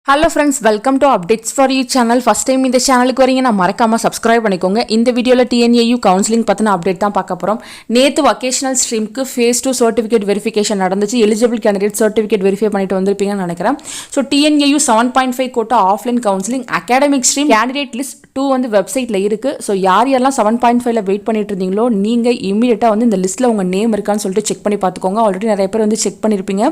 Hello friends, welcome to Updatesforu channel. First time இந்த சேனலுக்கு வரீங்க நான் மறக்காம subscribe பண்ணிக்கோங்க. இந்த வீடியோல TNAU counseling பத்தின அப்டேட் தான் பார்க்க போறோம். நேத்து vocational streamக்கு phase 2 certificate verification நடந்துச்சு. Eligible candidate certificate verify பண்ணிட்டு வந்திருப்பீங்கன்னு நினைக்கிறேன். So TNAU 7.5 quota offline counseling academic stream candidate list 2 வந்து வெப்சைட்ல இருக்கு. So யாரெல்லாம் 7.5ல வெயிட் பண்ணிட்டு இருந்தீங்களோ நீங்க இமிடியேட்டா வந்து இந்த லிஸ்ட்ல உங்க நேம் இருக்கான்னு சொல்லிட்டு செக் பண்ணி பாத்துக்கோங்க. ஆல்ரெடி நிறைய பேர் வந்து செக் பண்ணிருப்பீங்க.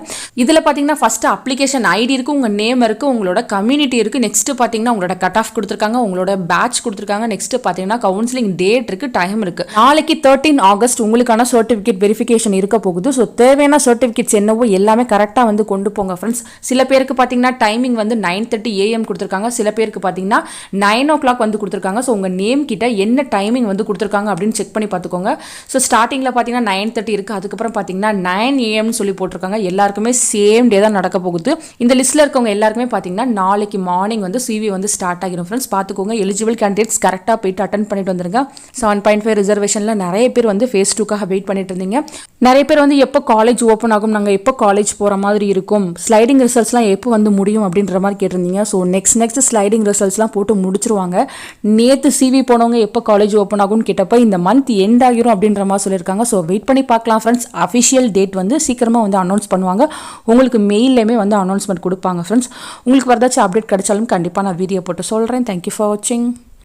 இதுல பாத்தீங்கன்னா ஃபர்ஸ்ட் அப்ளிகேஷன் ஐடி இருக்கு, உங்க நேம் இருக்கு, உங்களோட கம்யூனிட்டி இருக்கு. நெக்ஸ்ட் பாத்தீங்கன்னா உங்களோட கட் ஆஃப் கொடுத்திருக்காங்க, உங்களோட பேட்ச் கொடுத்திருக்காங்க. நெக்ஸ்ட் பாத்தீங்கன்னா கவுன்சிலிங் டேட் இருக்கு, டைம் இருக்கு. நாளைக்கு 13 ஆகஸ்ட் உங்களுக்கான சர்டிபிகேட் வெரிஃபிகேஷன் இருக்க போகுது. ஸோ தேவையான சர்டிபிகேட்ஸ் என்னவோ எல்லாமே கரெக்டா வந்து கொண்டு போங்க ஃப்ரெண்ட்ஸ். சில பேருக்கு பாத்தீங்கன்னா டைமிங் வந்து 9:30 AM கொடுத்திருக்காங்க, சில பேருக்கு பாத்தீங்கன்னா 9 o'clock வந்து கொடுத்திருக்காங்க. ஸோ உங்க நேம் கிட்ட என்ன டைமிங் வந்து கொடுத்திருக்காங்க அப்படின்னு செக் பண்ணி பார்த்துக்கோங்க. ஸோ ஸ்டார்டிங்ல பாத்தீங்கன்னா 9:30 இருக்கு, அதுக்கப்புறம் பாத்தீங்கன்னா 9 AM சொல்லி போட்டிருக்காங்க. எல்லாருக்குமே சேம் டே தான் நடக்க போகுது. இந்த லிஸ்ட்ல இருக்கவங்க எல்லாருக்குமே பாத்தீங்கன்னா நாளைக்கு மார்னிங் வந்து CV வந்து ஸ்டார்ட் ஆகிரும் ஃப்ரெண்ட்ஸ். பார்த்துக்கோங்க. எலிஜிபிள் கேண்டிடேட்ஸ் கரெக்டாக போயிட்டு அட்டன் பண்ணிட்டு வந்துருங்க. 7.5 ரிசர்வேஷனில் நிறைய பேர் வந்து ஃபேஸ் 2க்காக வெயிட் பண்ணிட்டு இருந்தீங்க. நிறைய பேர் வந்து எப்போ காலேஜ் ஓப்பன் ஆகும், நாங்கள் எப்போ காலேஜ் போகிற மாதிரி இருக்கும், ஸ்லைடிங் ரிசல்ட்ஸ்லாம் எப்போ வந்து முடியும் அப்படின்ற மாதிரி கேட்டிருந்தீங்க. ஸோ நெக்ஸ்ட் ஸ்லைடிங் ரிசல்ட்ஸ்லாம் போட்டு முடிச்சிருவாங்க. நேற்று CV போனவங்க எப்போ காலேஜ் ஓப்பன் ஆகும்னு கேட்டப்போ இந்த மந்த் எண்ட் ஆகிரும் அப்படின்ற மாதிரி சொல்லியிருக்காங்க. ஸோ வெயிட் பண்ணி பார்க்கலாம் ஃப்ரெண்ட்ஸ். அஃபிஷியல் டேட் வந்து சீக்கிரமாக வந்து அனௌன்ஸ் பண்ணுவாங்க. உங்களுக்கு மெயிலையுமே வந்து அனௌன்ஸ்மெண்ட் கொடுப்பாங்க ஃப்ரெண்ட்ஸ். உங்களுக்கு வரதாச்சும் அப்டேட் கிடைச்சாலும் கண்டிப்பாக நான் வீடியோ போட்டு சொல்கிறேன். தேங்க்யூ ஃபார் வாட்சிங்.